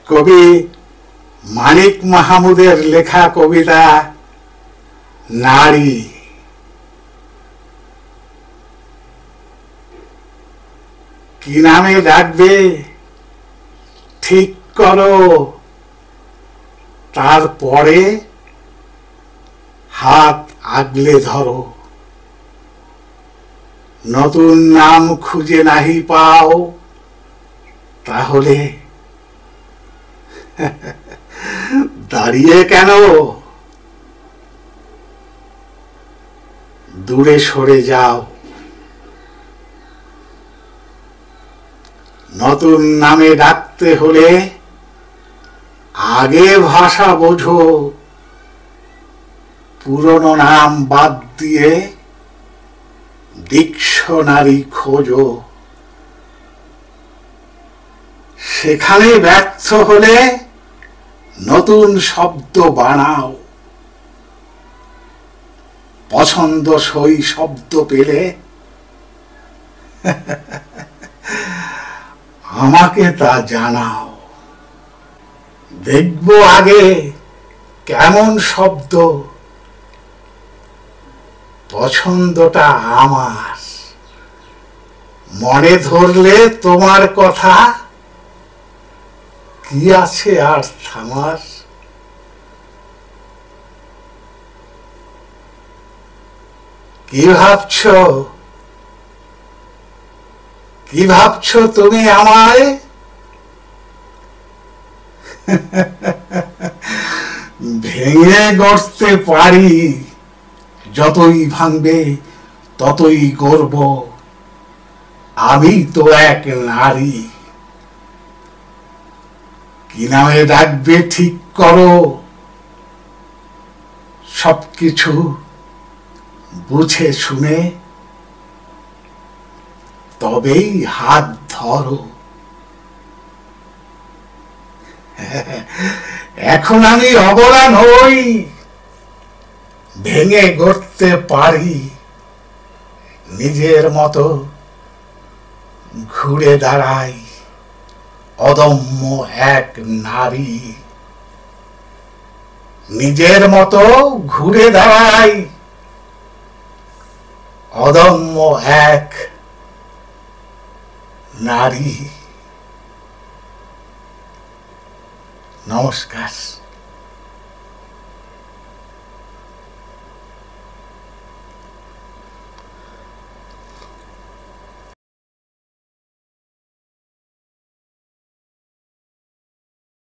কবি মানিক মাহমুদের লেখা কবিতা নারী। কি নামে ডাকবে ঠিক করো, তারপরে হাত আগলে ধরো। নতুন নাম খুঁজে নাহি পাও, তাহলে দাঁড়িয়ে কেন? দূরে সরে যাও। নতুন নামে ডাকতে হলে আগে ভাষা বোঝো, পুরনো নাম বাদ দিয়ে ডিকশনারি খোঁজো। সেখানে ব্যর্থ হলে নতুন শব্দ বানাও। পছন্দসই শব্দ পেলে আমাকে তা জানাও। দেখব আগে কেমন শব্দ, পছন্দটা আমার। মনে ধরলে তোমার কথা, কি আছে আর থামার? কি ভাবছো, কি ভাবছো তুমি আমায়? ভেঙে গড়তে পারি, যতই ভাঙবে ততই গর্ব। আমি তো এক নারী। কি নামে ডাকবে ঠিক করো, সবকিছু বুঝে শুনে তবেই হাত ধরো। এখন আমি অবলা নই, ভেঙে গড়তে পারি। নিজের মতো ঘুরে দাঁড়াই, অদম্য এক নারী। নিজের মতো ঘুরে দাঁড়াই, অদম্য এক নারী। নমস্কার।